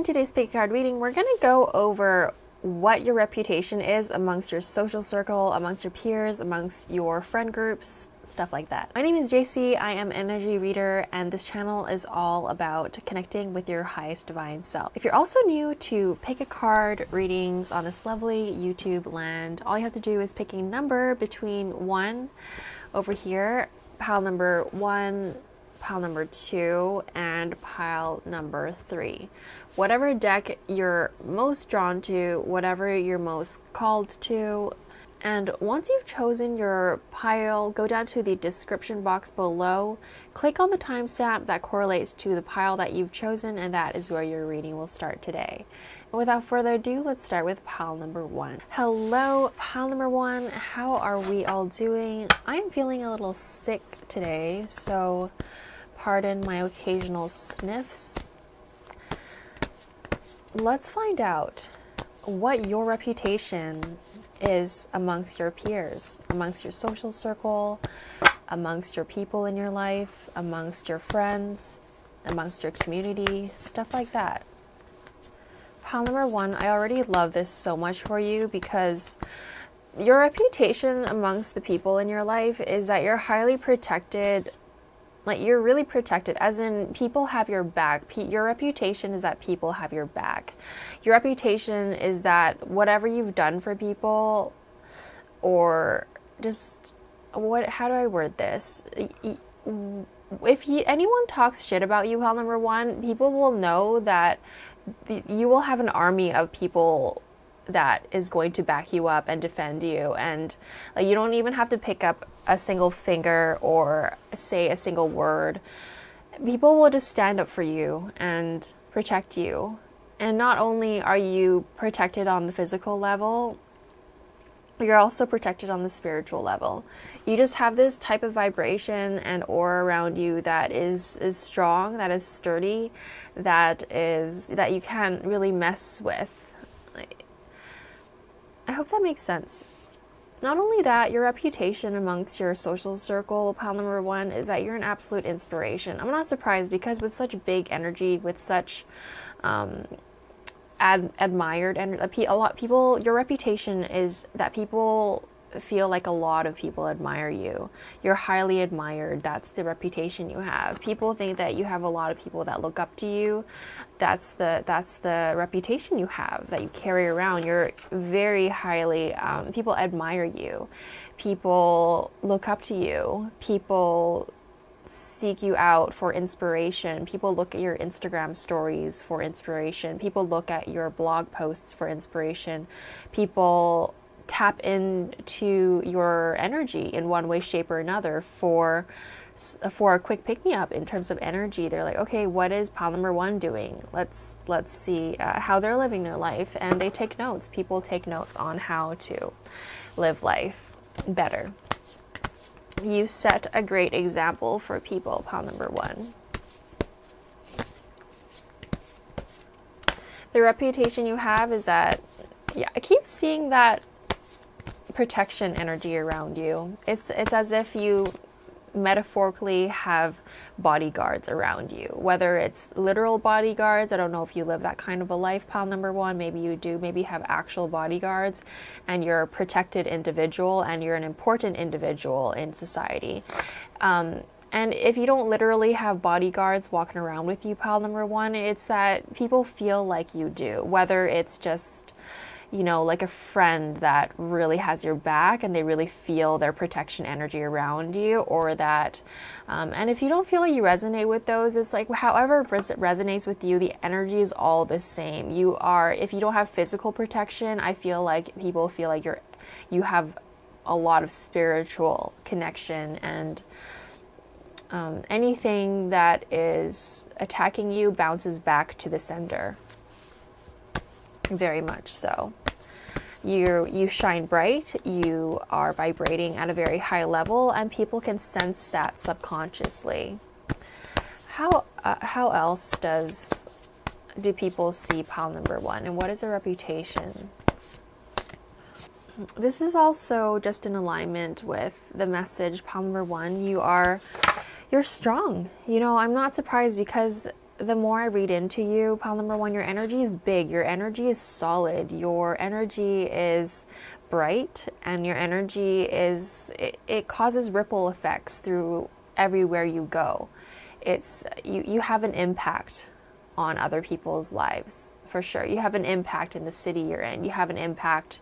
today's pick card reading, we're going to go over what your reputation is amongst your social circle, amongst your peers, amongst your friend groups, stuff like that. My name is Jacey. I am an energy reader, and this channel is all about connecting with your highest divine self. If you're also new to pick a card readings on this lovely YouTube land, all you have to do is pick a number between 1 over here, pile number 1, pile number 2, and pile number 3. Whatever deck you're most drawn to, whatever you're most called to. And once you've chosen your pile, go down to the description box below, click on the timestamp that correlates to the pile that you've chosen, and that is where your reading will start today. And without further ado, let's start with pile number 1. Hello, pile number 1. How are we all doing? I'm feeling a little sick today, so pardon my occasional sniffs. Let's find out what your reputation is amongst your peers, amongst your social circle, amongst your people in your life, amongst your friends, amongst your community, stuff like that. Pile number 1, I already love this so much for you because your reputation amongst the people in your life is that you're highly protected. Like, you're really protected, as in people have your back. Your reputation is that people have your back. Your reputation is that whatever you've done for people, or just, how do I word this? If anyone talks shit about you, pile number 1, people will know that you will have an army of people that is going to back you up and defend you, and like, you don't even have to pick up a single finger or say a single word. People will just stand up for you and protect you. And not only are you protected on the physical level, you're also protected on the spiritual level. You just have this type of vibration and aura around you that is strong, that is sturdy, that you can't really mess with. I hope that makes sense. Not only that, your reputation amongst your social circle, pile number 1, is that you're an absolute inspiration. I'm not surprised, because with such big energy, with such admired energy, a lot of people, your reputation is that people feel like a lot of people admire you. You're highly admired. That's the reputation you have. People think that you have a lot of people that look up to you. That's the reputation you have, that you carry around. You're very highly, people admire you. People look up to you. People seek you out for inspiration. People look at your Instagram stories for inspiration. People look at your blog posts for inspiration. People tap into your energy in one way, shape, or another for a quick pick-me-up in terms of energy. They're like, okay, what is pile number 1 doing? Let's see how they're living their life, and they take notes. People take notes on how to live life better. You set a great example for people, pile number 1. The reputation you have is that, yeah, I keep seeing that protection energy around you. It's as if you metaphorically have bodyguards around you, whether it's literal bodyguards. I don't know if you live that kind of a life, pile number 1. Maybe you do. Maybe you have actual bodyguards, and you're a protected individual, and you're an important individual in society. And if you don't literally have bodyguards walking around with you, pile number 1, it's that people feel like you do, whether it's just, you know, like a friend that really has your back and they really feel their protection energy around you, or that, and if you don't feel like you resonate with those, it's like, however it resonates with you, the energy is all the same. If you don't have physical protection, I feel like people feel like you have a lot of spiritual connection, and anything that is attacking you bounces back to the sender. Very much so. You shine bright, you are vibrating at a very high level, and people can sense that subconsciously. How else do people see pile number 1, and what is a reputation? This is also just in alignment with the message, pile number 1. You're strong. You know, I'm not surprised, because the more I read into you, pile number one, your energy is big, your energy is solid, your energy is bright, and your energy is, it causes ripple effects through everywhere you go. It's, you have an impact on other people's lives, for sure. You have an impact in the city you're in. You have an impact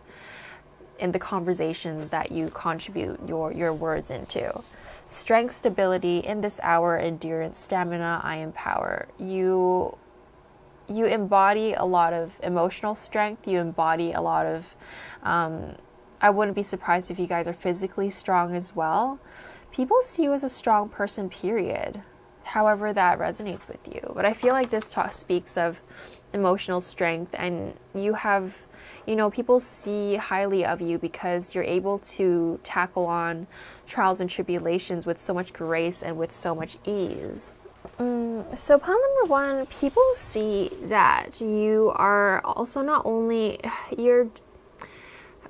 in the conversations that you contribute your words into. Strength, stability, in this hour, endurance, stamina, I empower. You embody a lot of emotional strength. You embody a lot of, I wouldn't be surprised if you guys are physically strong as well. People see you as a strong person, period. However that resonates with you. But I feel like this talk speaks of emotional strength, and you have, people see highly of you because you're able to tackle on trials and tribulations with so much grace and with so much ease. So pile number one, people see that you are also not only,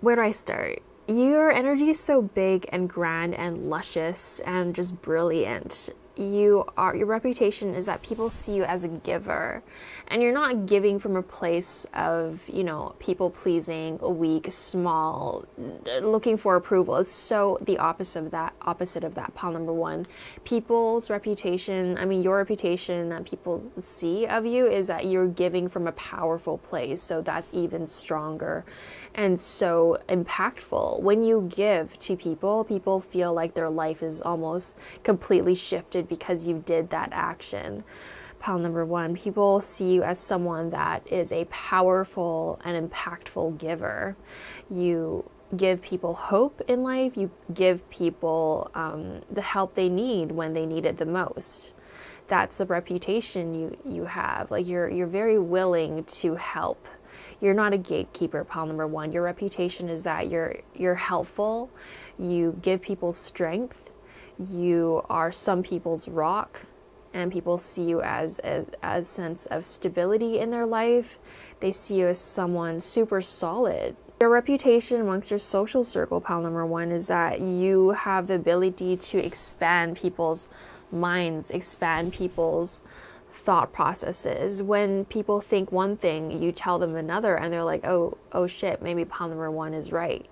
where do I start? Your energy is so big and grand and luscious and just brilliant. Your reputation is that people see you as a giver, and you're not giving from a place of, people pleasing, weak, small, looking for approval. It's so the opposite of that, pile number one. People's reputation, your reputation that people see of you is that you're giving from a powerful place. So that's even stronger and so impactful. When you give to people, people feel like their life is almost completely shifted because you did that action. Pile number one, people see you as someone that is a powerful and impactful giver. You give people hope in life. You give people the help they need when they need it the most. That's the reputation you have. Like you're very willing to help. You're not a gatekeeper, pile number one. Your reputation is that you're helpful. You give people strength. You are some people's rock, and people see you as a sense of stability in their life. They see you as someone super solid. Your reputation amongst your social circle, pile number one, is that you have the ability to expand people's minds, expand people's thought processes. When people think one thing, you tell them another, and they're like, oh shit, maybe pile number one is right.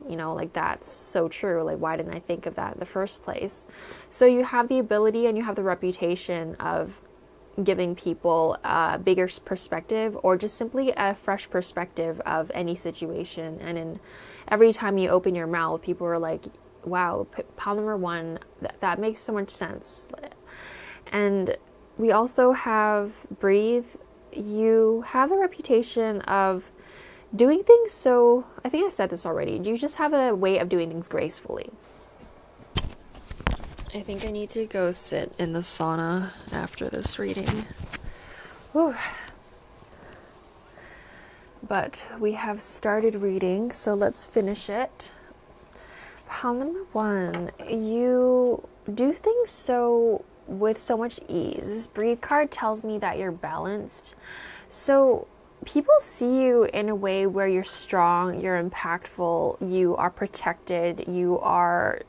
That's so true. Like, why didn't I think of that in the first place? So you have the ability and you have the reputation of giving people a bigger perspective, or just simply a fresh perspective of any situation. And in every time you open your mouth, people are like, wow, pile number one, that makes so much sense. And we also have breathe. You have a reputation of doing things so, I think I said this already, you just have a way of doing things gracefully. I think I need to go sit in the sauna after this reading. Whew. But we have started reading, so let's finish it. Pile number one, you do things with so much ease. This breathe card tells me that you're balanced. So people see you in a way where you're strong, you're impactful, you are protected, you are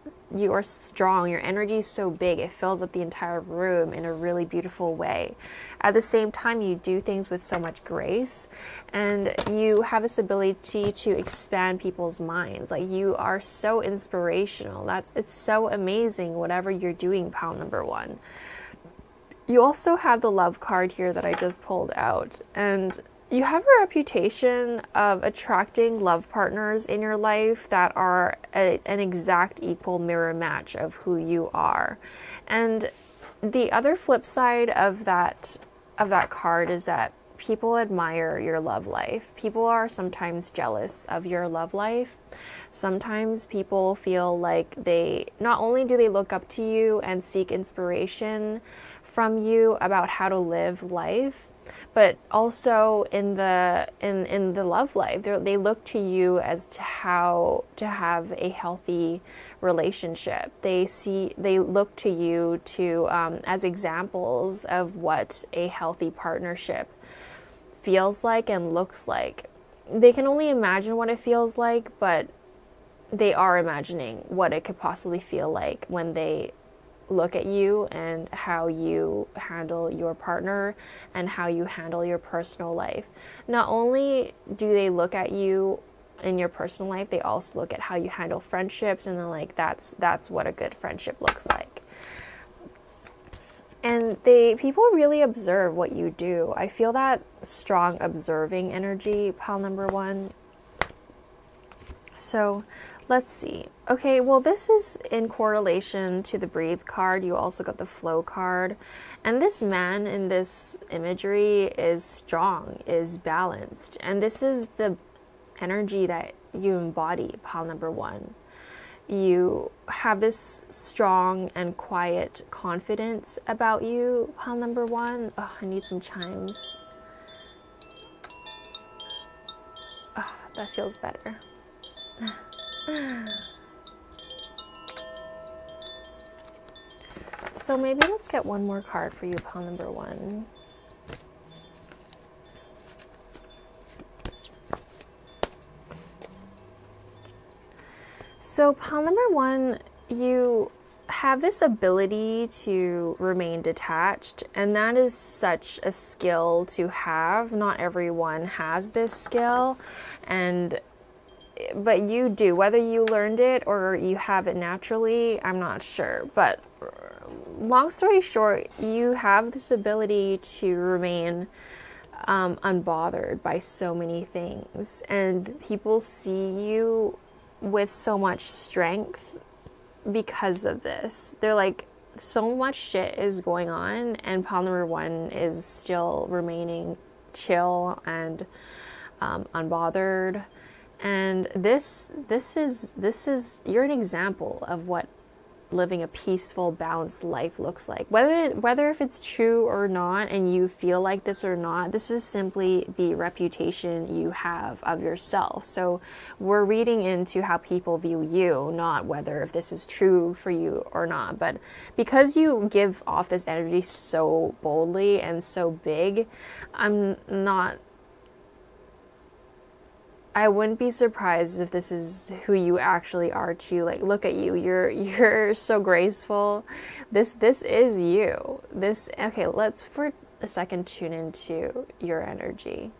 strong. Your energy is so big, it fills up the entire room in a really beautiful way. At the same time, you do things with so much grace, and you have this ability to expand people's minds. Like, you are so inspirational. It's so amazing whatever you're doing, pile number one. You also have the love card here that I just pulled out, and you have a reputation of attracting love partners in your life that are an exact equal mirror match of who you are. And the other flip side of that card is that people admire your love life. People are sometimes jealous of your love life. Sometimes people feel like not only do they look up to you and seek inspiration from you about how to live life, but also in the love life, they look to you as to how to have a healthy relationship. They look to you as examples of what a healthy partnership feels like and looks like. They can only imagine what it feels like, but they are imagining what it could possibly feel like when they look at you and how you handle your partner and how you handle your personal life. Not only do they look at you in your personal life, they also look at how you handle friendships, and they're like, that's what a good friendship looks like. And people really observe what you do. I feel that strong observing energy, pile number 1. So let's see. Okay, well, this is in correlation to the Breathe card. You also got the Flow card. And this man in this imagery is strong, is balanced. And this is the energy that you embody, pile number 1. You have this strong and quiet confidence about you, pile number 1. Oh, I need some chimes. Oh, that feels better. So maybe let's get one more card for you, pile number 1. So pile number 1, you have this ability to remain detached, and that is such a skill to have. Not everyone has this skill, but you do. Whether you learned it or you have it naturally, I'm not sure. But long story short, you have this ability to remain unbothered by so many things, and people see you with so much strength because of this. They're like, so much shit is going on, and pile number 1 is still remaining chill and unbothered. And this is you're an example of what living a peaceful, balanced life looks like. Whether if it's true or not, and you feel like this or not, this is simply the reputation you have of yourself. So we're reading into how people view you, not whether if this is true for you or not. But because you give off this energy so boldly and so big, I wouldn't be surprised if this is who you actually are too. Like, look at you. You're so graceful. This is you. Okay, let's for a second tune into your energy,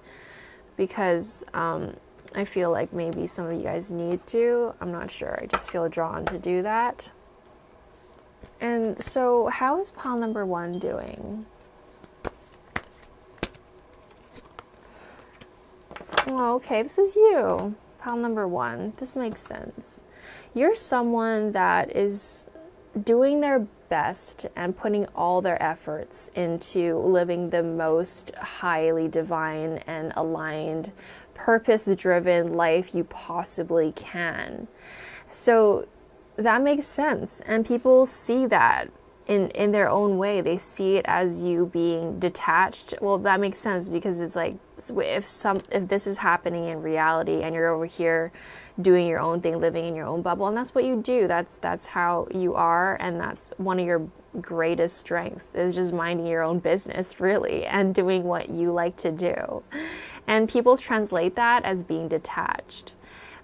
because I feel like maybe some of you guys need to. I'm not sure. I just feel drawn to do that. And so how is pile number 1 doing? Oh, okay, this is you, pile number 1. This makes sense. You're someone that is doing their best and putting all their efforts into living the most highly divine and aligned, purpose-driven life you possibly can. So that makes sense, and people see that in their own way. They see it as you being detached. Well, that makes sense, because it's like, if this is happening in reality and you're over here doing your own thing, living in your own bubble, and that's what you do, that's how you are, and that's one of your greatest strengths, is just minding your own business, really, and doing what you like to do. And people translate that as being detached,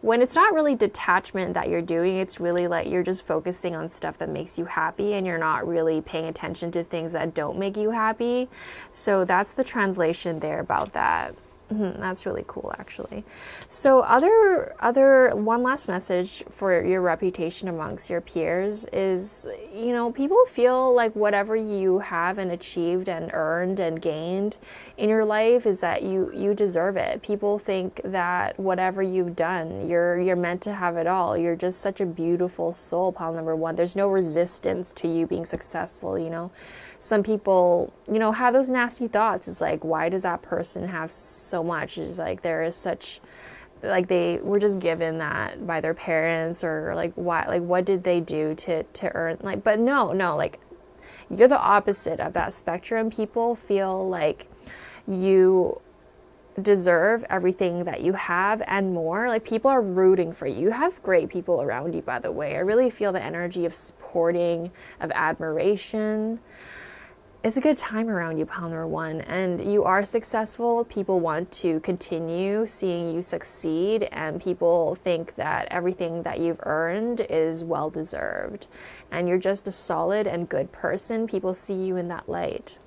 when it's not really detachment that you're doing. It's really like you're just focusing on stuff that makes you happy, and you're not really paying attention to things that don't make you happy. So that's the translation there about that. That's really cool, actually. So other one last message for your reputation amongst your peers is, people feel like whatever you have and achieved and earned and gained in your life is that you deserve it. People think that whatever you've done, you're meant to have it all. You're just such a beautiful soul, pile number 1. There's no resistance to you being successful, Some people, have those nasty thoughts. It's like, why does that person have so much? It's like, there is such, like, they were just given that by their parents, or like, why, like, what did they do to earn, like, but no, like, you're the opposite of that spectrum. People feel like you deserve everything that you have and more. Like, people are rooting for you. You have great people around you, by the way. I really feel the energy of supporting, of admiration. it's a good time around you, pile number one, and you are successful. People want to continue seeing you succeed, and people think that everything that you've earned is well deserved, and you're just a solid and good person. People see you in that light.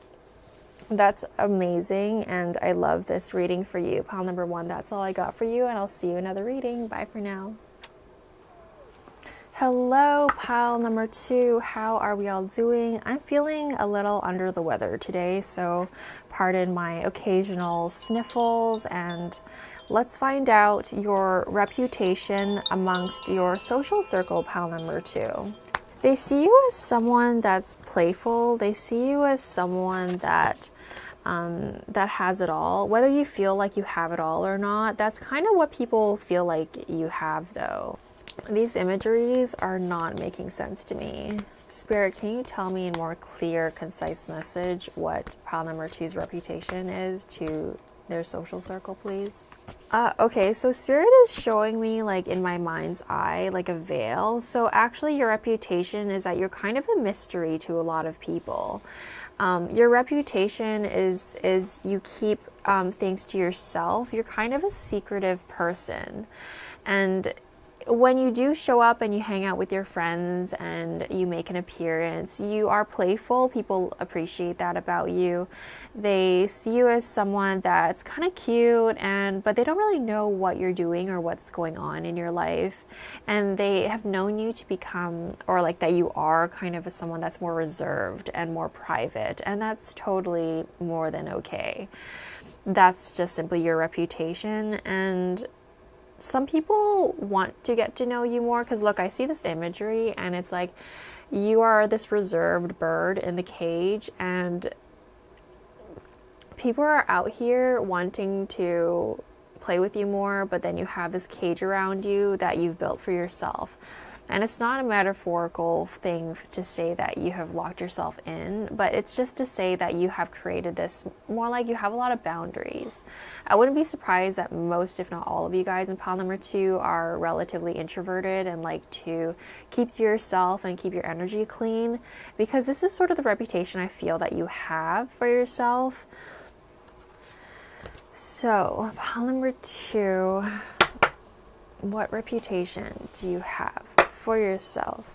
That's amazing, and I love this reading for you, pile number one. That's all I got for you, and I'll see you in another reading. Bye for now. Hello, pile number two. How are we all doing? I'm feeling a little under the weather today, so pardon my occasional sniffles, and let's find out your reputation amongst your social circle, pile number two. They see you as someone that's playful. They see you as someone that has it all. Whether you feel like you have it all or not, that's kind of what people feel like you have, though. These imageries are not making sense to me. Spirit, can you tell me in more clear, concise message what pile number two's reputation is to their social circle, please? Okay, so Spirit is showing me, like, in my mind's eye, like a veil. So actually your reputation is that you're kind of a mystery to a lot of people. Your reputation is you keep things to yourself. You're kind of a secretive person. And when you do show up and you hang out with your friends and you make an appearance, you are playful. People appreciate that about you. They see you as someone that's kind of cute, but they don't really know what you're doing or what's going on in your life. And they have known you to become, or like that you are kind of someone that's more reserved and more private. And that's totally more than okay. That's just simply your reputation. And some people want to get to know you more, because look, I see this imagery and it's like you are this reserved bird in the cage, and people are out here wanting to play with you more, but then you have this cage around you that you've built for yourself. And it's not a metaphorical thing to say that you have locked yourself in, but it's just to say that you have created this, more like you have a lot of boundaries. I wouldn't be surprised that most, if not all of you guys in pile number two are relatively introverted and like to keep to yourself and keep your energy clean, because this is sort of the reputation I feel that you have for yourself. So, pile number two, what reputation do you have for yourself?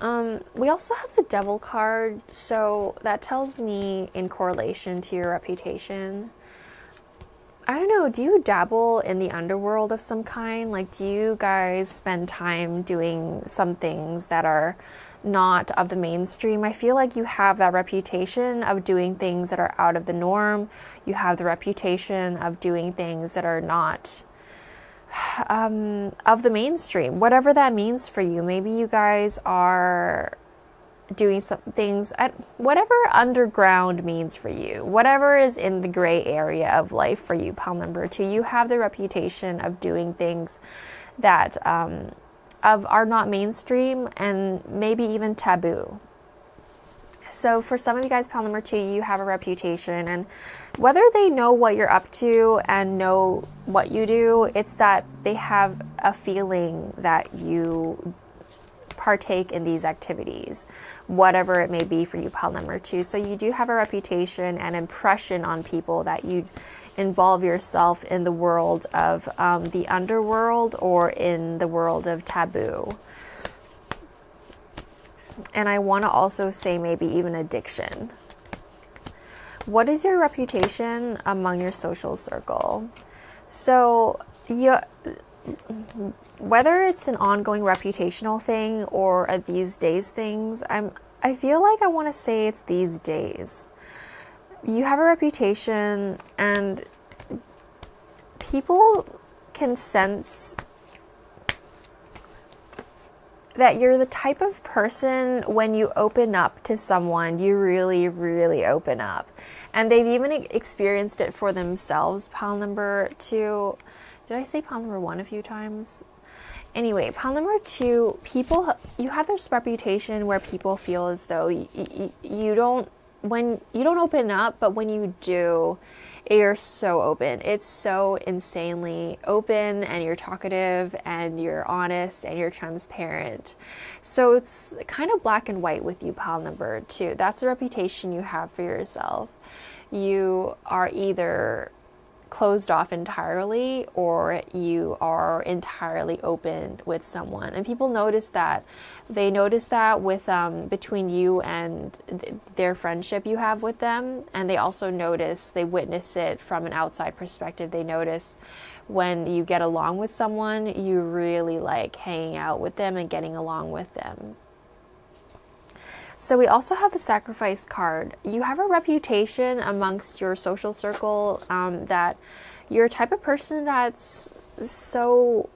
We also have the Devil card, so that tells me in correlation to your reputation. I don't know, do you dabble in the underworld of some kind? Like, do you guys spend time doing some things that are not of the mainstream? I feel like you have that reputation of doing things that are out of the norm. You have the reputation of doing things that are not of the mainstream, whatever that means for you. Maybe you guys are doing some things at whatever underground means for you, whatever is in the gray area of life for you, pile number two. You have the reputation of doing things that are not mainstream and maybe even taboo. So for some of you guys, pile number two, you have a reputation, and whether they know what you're up to and know what you do, it's that they have a feeling that you partake in these activities, whatever it may be for you, pile number two. So you do have a reputation and impression on people that you involve yourself in the world of the underworld or in the world of taboo. And I want to also say maybe even addiction. What is your reputation among your social circle? So whether it's an ongoing reputational thing or a these days things, I feel like I want to say it's these days. You have a reputation, and people can sense that you're the type of person, when you open up to someone, you really, really open up. And they've even experienced it for themselves, pile number two. Did I say pile number one a few times? Anyway, pile number two, you have this reputation where people feel as though you don't open up, but when you do, You're so open. It's so insanely open, and you're talkative, and you're honest, and you're transparent. So it's kind of black and white with you, pile number 2. That's the reputation you have for yourself. You are either closed off entirely, or you are entirely open with someone, and people notice that. They notice that with between you and their friendship you have with them, and they also notice, they witness it from an outside perspective. They notice when you get along with someone, you really like hanging out with them and getting along with them. So we also have the Sacrifice card. You have a reputation amongst your social circle that you're a type of person that's so,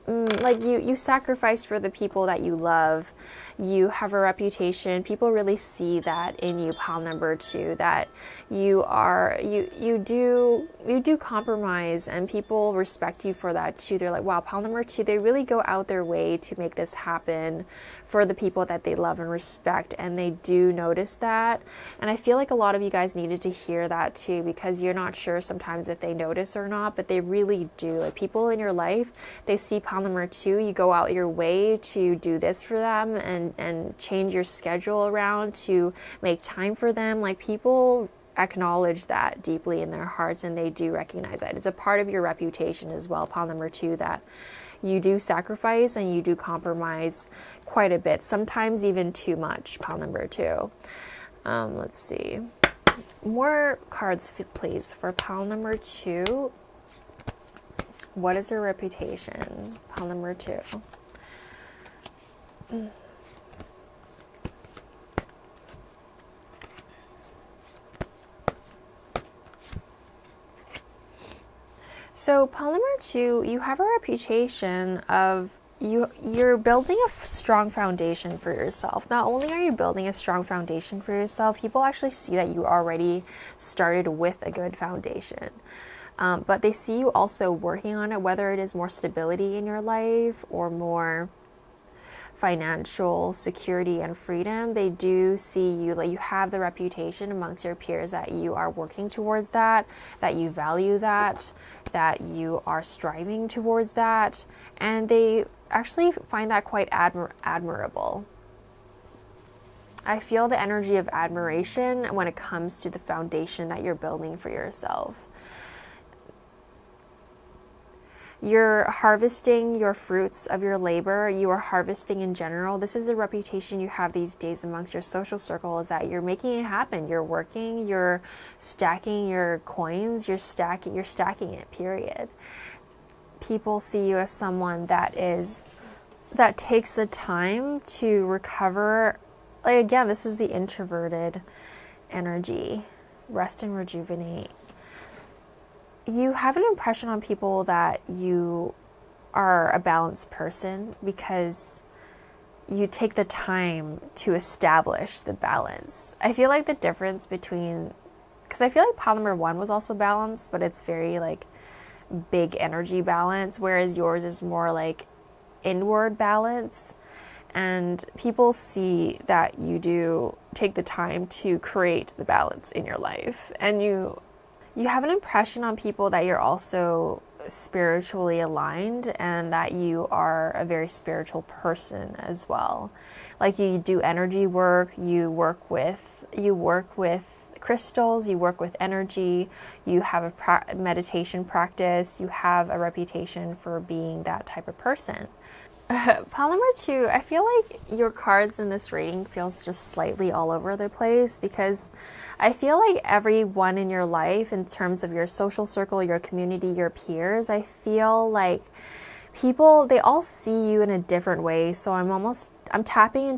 like you sacrifice for the people that you love. You have a reputation. People really see that in you, pile number 2, that you do compromise, and people respect you for that too. They're like, wow, pile number 2, they really go out their way to make this happen for the people that they love and respect, and they do notice that. And I feel like a lot of you guys needed to hear that too, because you're not sure sometimes if they notice or not, but they really do. Like, people in your life, they see pile number 2, you go out your way to do this for them, and change your schedule around to make time for them. Like, people acknowledge that deeply in their hearts, and they do recognize that. It's a part of your reputation as well, pile number 2, that you do sacrifice and you do compromise quite a bit, sometimes even too much, pile number 2. Let's see. More cards, please, for pile number 2. What is your reputation, pile number 2? So pile number 2, you have a reputation of you're building a strong foundation for yourself. Not only are you building a strong foundation for yourself, people actually see that you already started with a good foundation. But they see you also working on it, whether it is more stability in your life or more financial security and freedom. They do see you, like, you have the reputation amongst your peers that you are working towards that you value that you are striving towards that, and they actually find that quite admirable. I feel the energy of admiration when it comes to the foundation that you're building for yourself. You're harvesting your fruits of your labor. You are harvesting in general. This is the reputation you have these days amongst your social circle, is that you're making it happen. You're working, you're stacking your coins, you're stacking it, period. People see you as someone that takes the time to recover. Like, again, this is the introverted energy. Rest and rejuvenate. You have an impression on people that you are a balanced person because you take the time to establish the balance. I feel like the difference between, because I feel like pile number 1 was also balanced, but it's very like big energy balance, whereas yours is more like inward balance. And people see that you do take the time to create the balance in your life, and you have an impression on people that you're also spiritually aligned, and that you are a very spiritual person as well. Like, you do energy work, you work with crystals, you work with energy, you have a meditation practice, you have a reputation for being that type of person. Pile number 2, I feel like your cards in this reading feels just slightly all over the place, because I feel like everyone in your life, in terms of your social circle, your community, your peers, I feel like people, they all see you in a different way. So I'm trying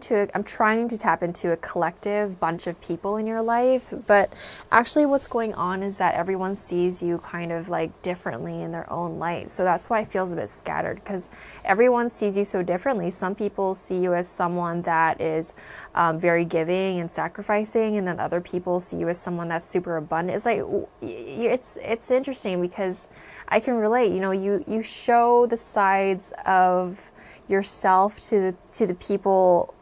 to tap into a collective bunch of people in your life, but actually what's going on is that everyone sees you kind of like differently in their own light. So that's why it feels a bit scattered, because everyone sees you so differently. Some people see you as someone that is very giving and sacrificing, and then other people see you as someone that's super abundant. It's like, it's interesting, because I can relate. You know, you show the sides of yourself to the people,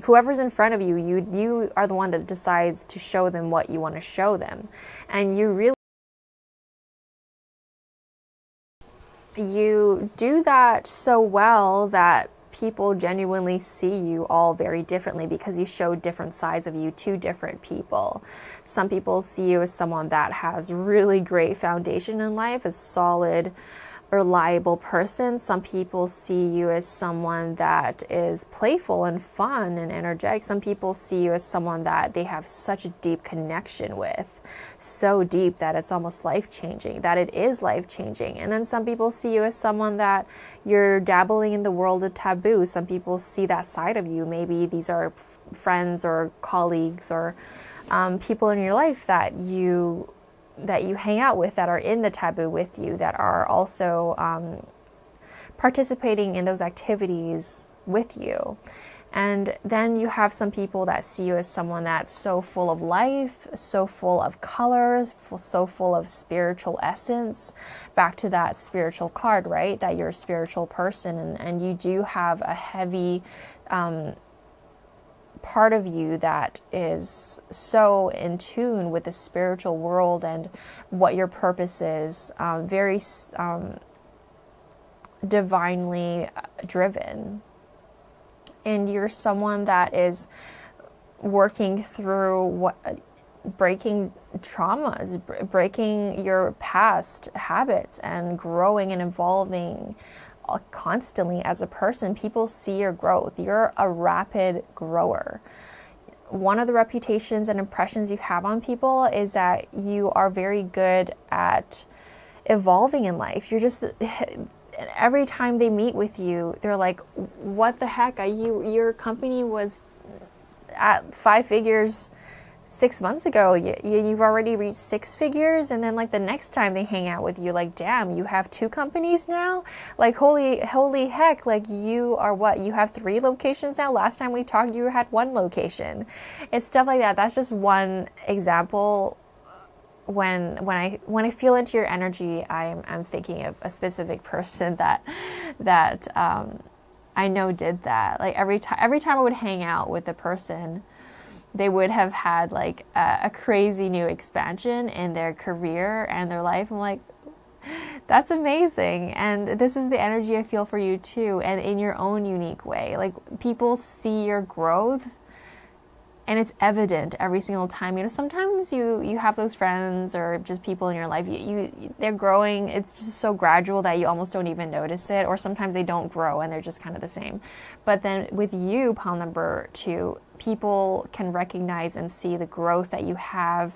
whoever's in front of you. You are the one that decides to show them what you want to show them, and you really you do that so well that people genuinely see you all very differently because you show different sides of you to different people. Some people see you as someone that has really great foundation in life, a solid, reliable person. Some people see you as someone that is playful and fun and energetic. Some people see you as someone that they have such a deep connection with, so deep that it's almost life-changing, that it is life-changing. And then some people see you as someone that you're dabbling in the world of taboo. Some people see that side of you. Maybe these are friends or colleagues or people in your life that you hang out with, that are in the taboo with you, that are also participating in those activities with you. And then you have some people that see you as someone that's so full of life, so full of colors, so full of spiritual essence. Back to that spiritual card, right? That you're a spiritual person, and you do have a heavy part of you that is so in tune with the spiritual world and what your purpose is, very divinely driven. And you're someone that is working through breaking traumas, breaking your past habits, and growing and evolving constantly as a person. People see your growth. You're a rapid grower. One of the reputations and impressions you have on people is that you are very good at evolving in life. You're just, every time they meet with you, they're like, what the heck? Your company was at 5 figures 6 months ago, you've already reached 6 figures, and then like the next time they hang out with you, like, damn, you have 2 companies now? Like, holy heck, like, you are what? You have 3 locations now? Last time we talked, you had 1 location. It's stuff like that. That's just one example. When I feel into your energy, I'm thinking of a specific person that I know did that. Like every time I would hang out with a person, they would have had like a crazy new expansion in their career and their life. I'm like, that's amazing. And this is the energy I feel for you too, and in your own unique way. Like, people see your growth, and it's evident every single time. You know, sometimes you have those friends or just people in your life, they're growing. It's just so gradual that you almost don't even notice it. Or sometimes they don't grow and they're just kind of the same. But then with you, pile number 2, people can recognize and see the growth that you have.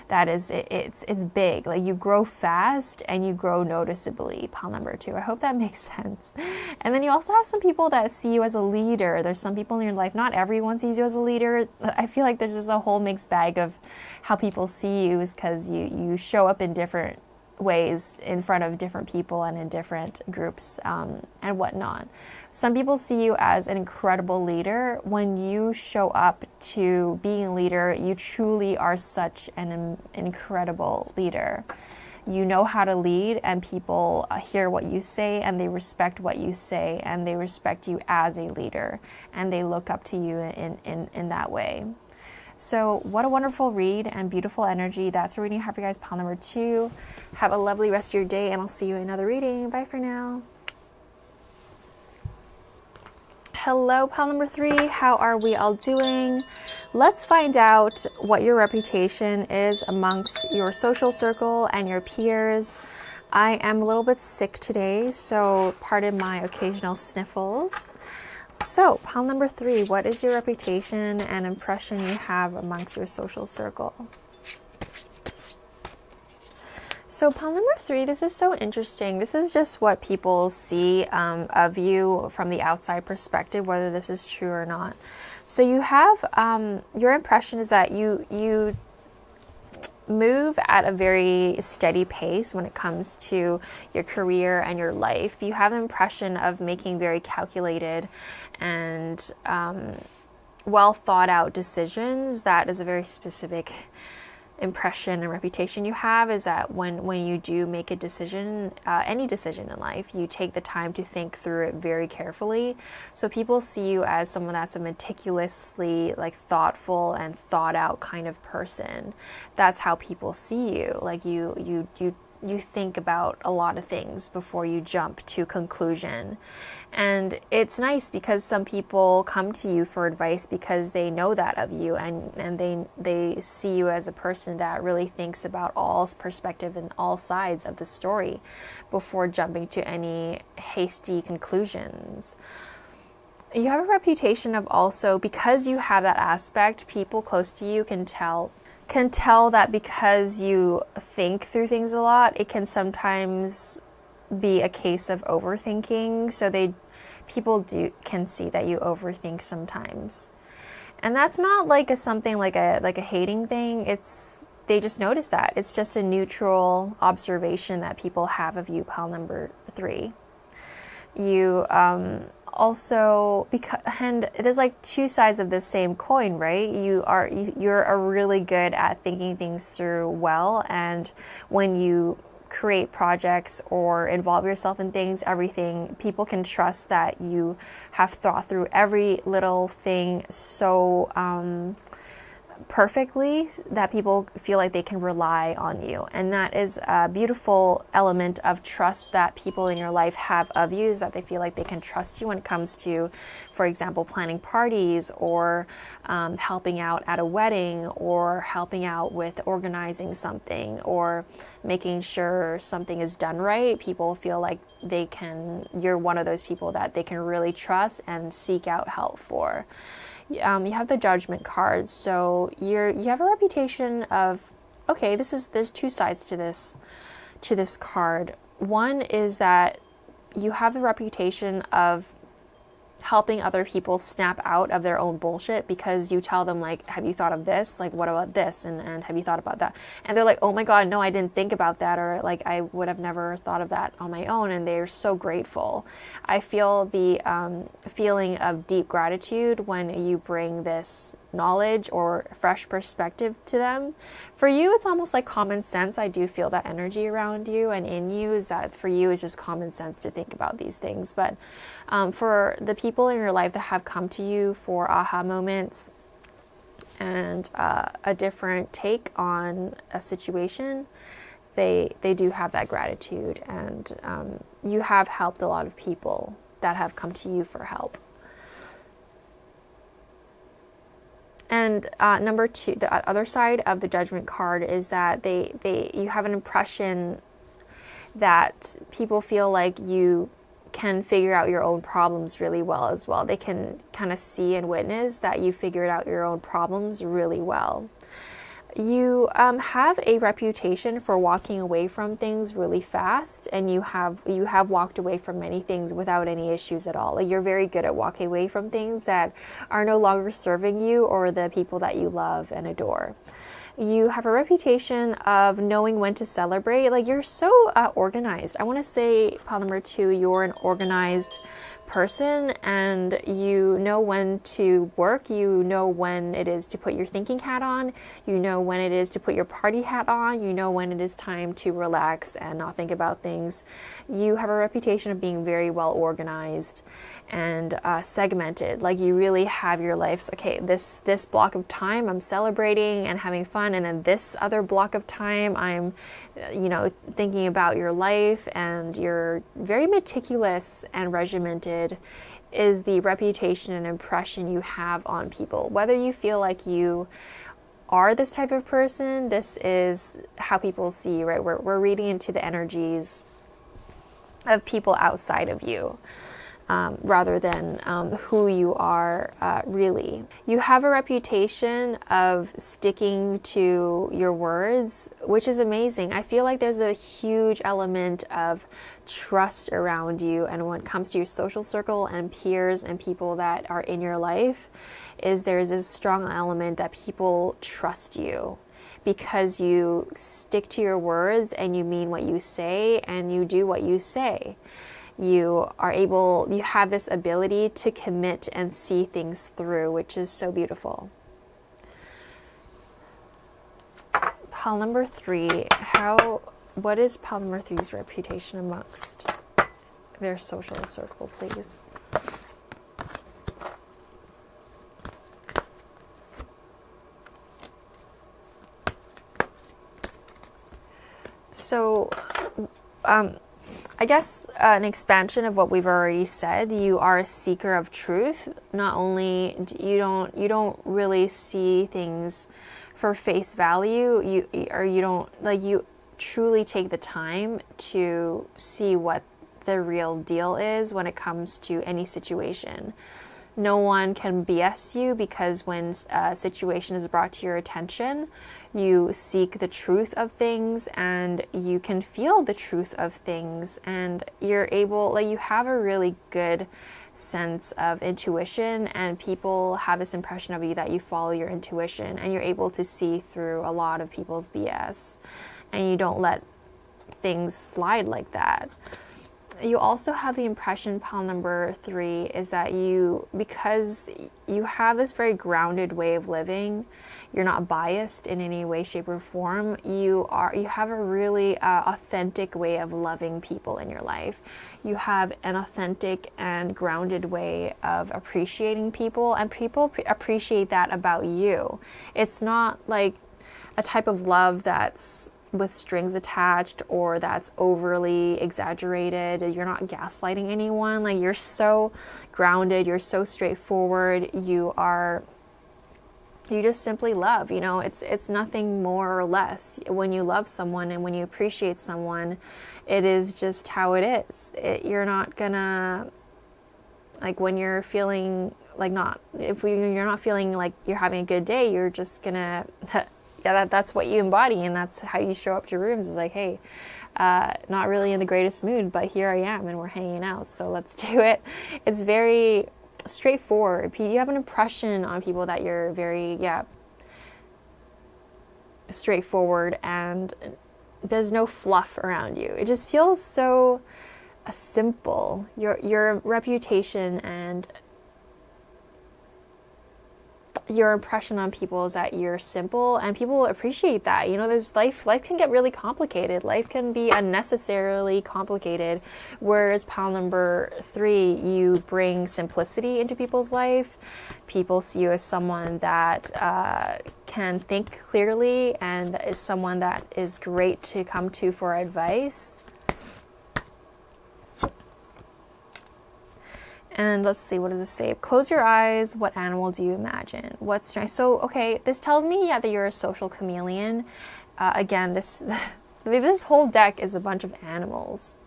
That is, it's big. Like, you grow fast and you grow noticeably, pile number 2. I hope that makes sense. And then you also have some people that see you as a leader. There's some people in your life, not everyone sees you as a leader. I feel like there's just a whole mixed bag of how people see you, is because you show up in different ways in front of different people and in different groups and whatnot. Some people see you as an incredible leader. When you show up to being a leader, you truly are such an incredible leader. You know how to lead, and people hear what you say, and they respect what you say, and they respect you as a leader, and they look up to you in that way. So what a wonderful read and beautiful energy. That's a reading I have for you guys, pile number 2. Have a lovely rest of your day, and I'll see you in another reading. Bye for now. Hello, pile number 3. How are we all doing? Let's find out what your reputation is amongst your social circle and your peers. I am a little bit sick today, so pardon my occasional sniffles. So, pile number 3, what is your reputation and impression you have amongst your social circle? So, pile number 3, this is so interesting. This is just what people see of you from the outside perspective, whether this is true or not. So, you have, your impression is that you move at a very steady pace when it comes to your career and your life. You have the impression of making very calculated and well thought out decisions. That is a very specific impression and reputation you have, is that when you do make a decision, any decision in life, you take the time to think through it very carefully. So people see you as someone that's a meticulously thoughtful and thought out kind of person. That's how people see you. Like you you think about a lot of things before you jump to conclusion. And it's nice because some people come to you for advice because they know that of you, and they see you as a person that really thinks about all perspective and all sides of the story before jumping to any hasty conclusions. You have a reputation of also, because you have that aspect, people close to you can tell that because you think through things a lot, it can sometimes be a case of overthinking. So people can see that you overthink sometimes, and that's not like something like a hating thing. They just notice that. It's just a neutral observation that people have of you, pile number 3. You also, and there's like two sides of the same coin, right? You're really good at thinking things through well, and when you create projects or involve yourself in things, everything, people can trust that you have thought through every little thing so perfectly that people feel like they can rely on you. And that is a beautiful element of trust that people in your life have of you, is that they feel like they can trust you when it comes to, for example, planning parties, or helping out at a wedding, or helping out with organizing something, or making sure something is done right. People feel like you're one of those people that they can really trust and seek out help for. You have the Judgment card, so you have a reputation of, okay, there's two sides to this card. One is that you have the reputation of helping other people snap out of their own bullshit, because you tell them, like, have you thought of this? Like, what about this? And have you thought about that? And they're like, oh my God, no, I didn't think about that. Or like, I would have never thought of that on my own. And they're so grateful. I feel the feeling of deep gratitude when you bring this knowledge or fresh perspective to them. For you, it's almost like common sense. I do feel that energy around you and in you, is that for you it's just common sense to think about these things. But for the people in your life that have come to you for aha moments and a different take on a situation, they do have that gratitude, and you have helped a lot of people that have come to you for help. And number 2, the other side of the Judgment card is that you have an impression that people feel like you can figure out your own problems really well as well. They can kind of see and witness that you figured out your own problems really well. You have a reputation for walking away from things really fast, and you have walked away from many things without any issues at all. Like, you're very good at walking away from things that are no longer serving you or the people that you love and adore. You have a reputation of knowing when to celebrate. Like, you're so organized. I want to say, pile number 2, you're an organized person, and you know when to work. You know when it is to put your thinking hat on. You know when it is to put your party hat on. You know when it is time to relax and not think about things. You have a reputation of being very well organized and segmented. Like, you really have your life. Okay, this block of time I'm celebrating and having fun, and then this other block of time I'm thinking about your life, and you're very meticulous and regimented is the reputation and impression you have on people. Whether you feel like you are this type of person, this is how people see you, right? We're reading into the energies of people outside of you. Rather than who you are really. You have a reputation of sticking to your words, which is amazing. I feel like there's a huge element of trust around you, and when it comes to your social circle and peers and people that are in your life, there's this strong element that people trust you, because you stick to your words and you mean what you say and you do what you say. You have this ability to commit and see things through, which is so beautiful. Pile number 3, what is pile number 3's reputation amongst their social circle, please? So I guess an expansion of what we've already said. You are a seeker of truth. Not only you don't really see things for face value. You truly take the time to see what the real deal is when it comes to any situation. No one can BS you, because when a situation is brought to your attention, you seek the truth of things and you can feel the truth of things, and you're able, you have a really good sense of intuition, and people have this impression of you that you follow your intuition, and you're able to see through a lot of people's BS, and you don't let things slide like that. You also have the impression, pile number 3, is that because you have this very grounded way of living, you're not biased in any way, shape, or form. You have a really authentic way of loving people in your life. You have an authentic and grounded way of appreciating people, and people appreciate that about you. It's not like a type of love that's with strings attached or that's overly exaggerated. You're not gaslighting anyone. You're so grounded, you're so straightforward, you just simply love, it's nothing more or less. When you love someone and when you appreciate someone, it is just how it is. You're not gonna, when you're feeling you're not feeling like you're having a good day, you're just gonna that's what you embody, and that's how you show up to rooms. Is hey, not really in the greatest mood, but here I am and we're hanging out, so let's do it. It's very straightforward. You have an impression on people that you're very straightforward, and there's no fluff around you. It just feels so simple. Your reputation and your impression on people is that you're simple, and people appreciate that. There's life can get really complicated. Life can be unnecessarily complicated, whereas pile number 3, you bring simplicity into people's life. People see you as someone that can think clearly, and is someone that is great to come to for advice. And let's see, what does this say? Close your eyes. What animal do you imagine? What's nice? So, okay, this tells me, that you're a social chameleon. Again, this whole deck is a bunch of animals,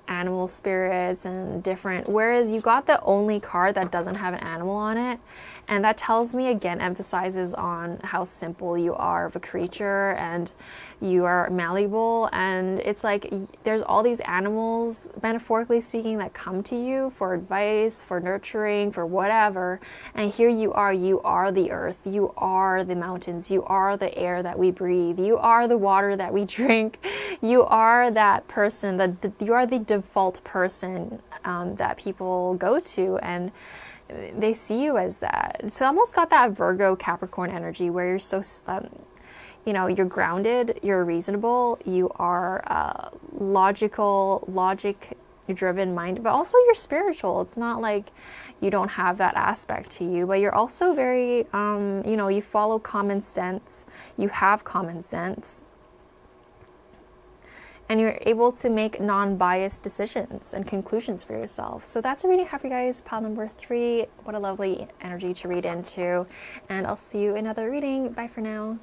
animal spirits and different. Whereas you got the only card that doesn't have an animal on it, and that tells me, again, emphasizes on how simple you are of a creature, and you are malleable, and it's there's all these animals, metaphorically speaking, that come to you for advice, for nurturing, for whatever, and here you are the earth, you are the mountains, you are the air that we breathe, you are the water that we drink, you are that person, you are the default person that people go to, and they see you as that. So I almost got that Virgo Capricorn energy, where you're so you're grounded, you're reasonable, you are logic driven mind, but also you're spiritual. It's not like you don't have that aspect to you, but you're also very you follow common sense, you have common sense, and you're able to make non-biased decisions and conclusions for yourself. So that's a reading I have for you guys, pile number 3. What a lovely energy to read into. And I'll see you in another reading. Bye for now.